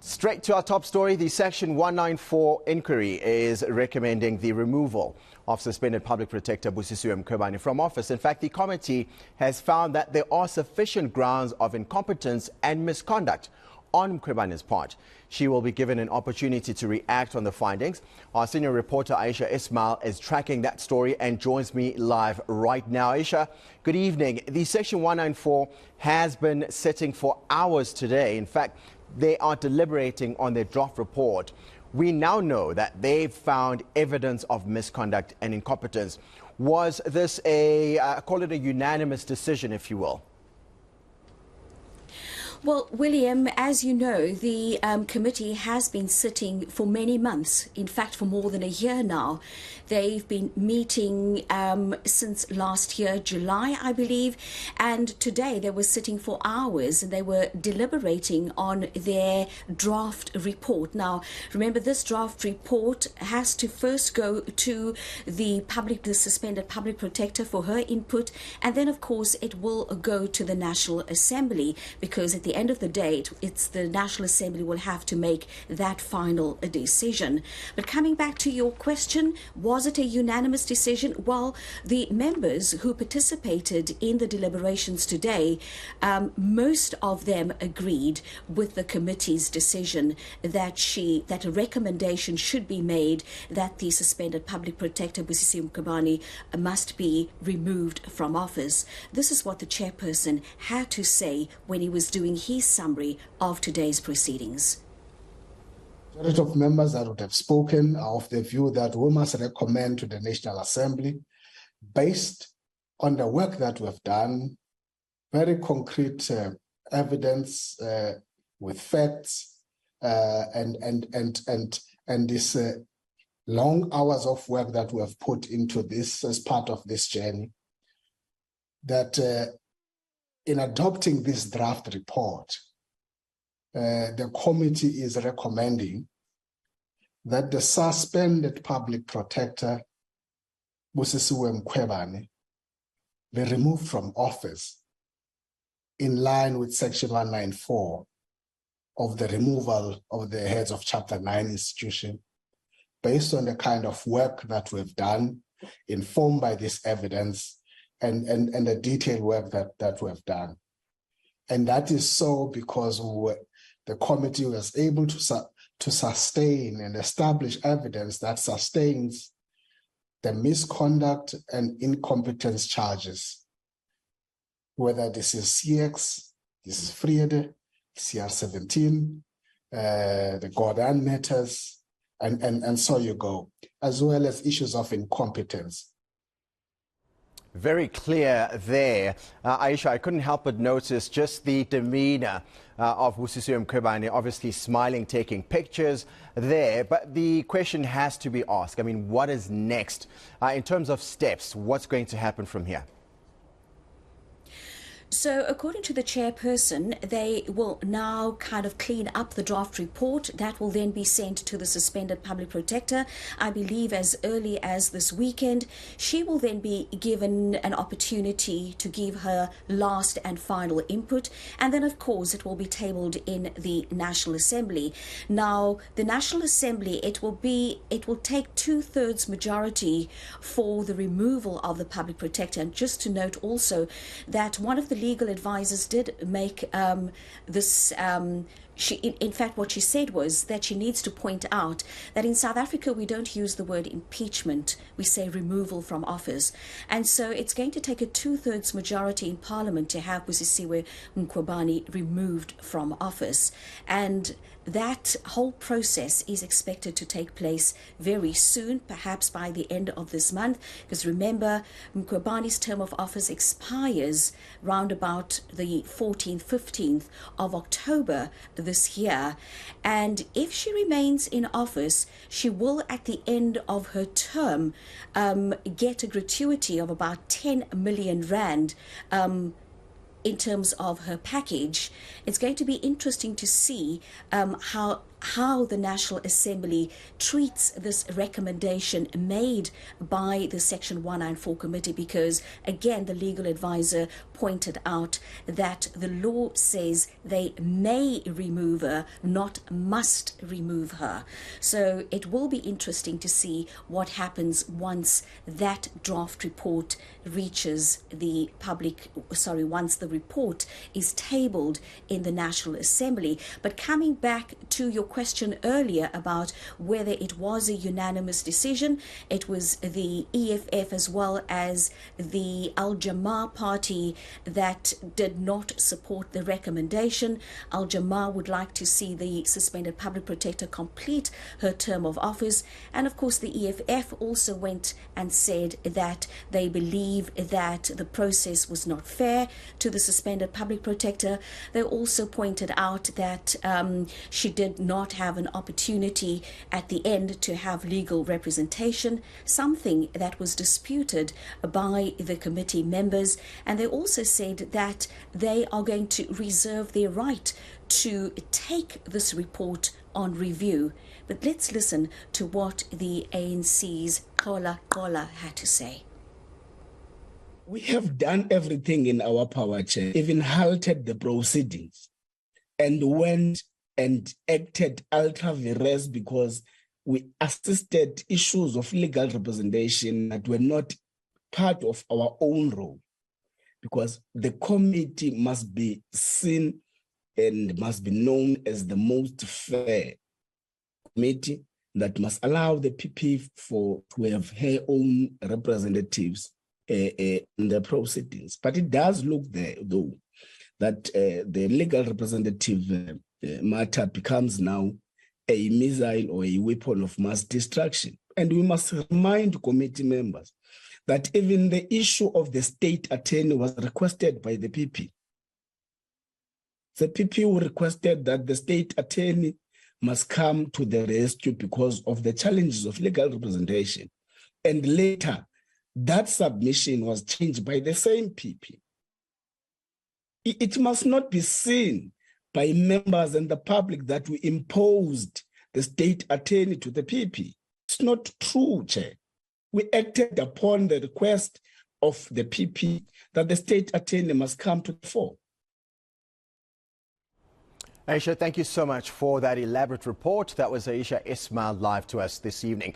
Straight to our top story, the Section 194 inquiry is recommending the removal of suspended public protector Busisiwe Mkhwebane from office. In fact, the committee has found that there are sufficient grounds of incompetence and misconduct on Mkhwebane's part. She will be given an opportunity to react on the findings. Our senior reporter Ayesha Ismail is tracking that story and joins me live right now. Ayesha, good evening. The Section 194 has been sitting for hours today. In fact, they are deliberating on their draft report. We now know that they've found evidence of misconduct and incompetence. Was this call it a unanimous decision, if you will? Well, William, as you know, the committee has been sitting for many months, in fact, for more than a year now. They've been meeting since last year, July, I believe, and today they were sitting for hours and they were deliberating on their draft report. Now, remember, this draft report has to first go to the suspended public protector for her input, and then, of course, it will go to the National Assembly, because at the end of the day, it's the National Assembly will have to make that final decision. But coming back to your question, was it a unanimous decision? Well, the members who participated in the deliberations today, most of them agreed with the committee's decision that a recommendation should be made that the suspended public protector Busisiwe Mkhwebane must be removed from office. This is what the chairperson had to say when he was doing his summary of today's proceedings. A lot of members that would have spoken are of the view that we must recommend to the National Assembly, based on the work that we have done, very concrete evidence with facts and this long hours of work that we have put into this as part of this journey, that in adopting this draft report, the committee is recommending that the suspended public protector Busisiwe Mkhwebane be removed from office in line with Section 194 of the removal of the heads of Chapter 9 institution, based on the kind of work that we've done, informed by this evidence and the detailed work that we've done. And that is so because the committee was able to sustain and establish evidence that sustains the misconduct and incompetence charges, whether this is CX, this is Friede, CR17, the Gordon matters, and so you go, as well as issues of incompetence. Very clear there. Ayesha, I couldn't help but notice just the demeanor of Busisiwe Mkhwebane, obviously smiling, taking pictures there. But the question has to be asked. I mean, what is next? In terms of steps, what's going to happen from here? So, according to the chairperson, they will now kind of clean up the draft report. That will then be sent to the suspended public protector, I believe, as early as this weekend. She will then be given an opportunity to give her last and final input. And then, of course, it will be tabled in the National Assembly. Now, the National Assembly, it will take 2/3 majority for the removal of the public protector. And just to note also that one of the legal advisors did make this. In fact, what she said was that she needs to point out that in South Africa, we don't use the word impeachment. We say removal from office. And so it's going to take a 2/3 majority in Parliament to have Busisiwe Mkhwebane removed from office. And that whole process is expected to take place very soon, perhaps by the end of this month. Because remember, Mkhwebane's term of office expires round about the 14th, 15th of October this year. And if she remains in office, she will, at the end of her term, get a gratuity of about 10 million rand in terms of her package. It's going to be interesting to see how how the National Assembly treats this recommendation made by the Section 194 committee, because again the legal advisor pointed out that the law says they may remove her, not must remove her. So it will be interesting to see what happens once that draft report reaches the public, once the report is tabled in the National Assembly. But coming back to your question earlier about whether it was a unanimous decision, it was the EFF as well as the Al Jamaa party that did not support the recommendation. Al Jamaa would like to see the suspended public protector complete her term of office, and of course the EFF also went and said that they believe that the process was not fair to the suspended public protector. They also pointed out that she did not have an opportunity at the end to have legal representation, something that was disputed by the committee members. And they also said that they are going to reserve their right to take this report on review. But let's listen to what the ANC's Kola had to say. We have done everything in our power, Chair, even halted the proceedings and went and acted ultra vires because we assisted issues of legal representation that were not part of our own role, because the committee must be seen and must be known as the most fair committee that must allow the PP to have her own representatives in the proceedings. But it does look there, though, that the legal representative matter becomes now a missile or a weapon of mass destruction. And we must remind committee members that even the issue of the state attorney was requested by the PP. The PP requested that the state attorney must come to the rescue because of the challenges of legal representation. And later, that submission was changed by the same PP. It must not be seen by members and the public that we imposed the state attorney to the PP. It's not true, Chair. We acted upon the request of the PP that the state attorney must come to the fore. Ayesha, thank you so much for that elaborate report. That was Ayesha Ismail live to us this evening.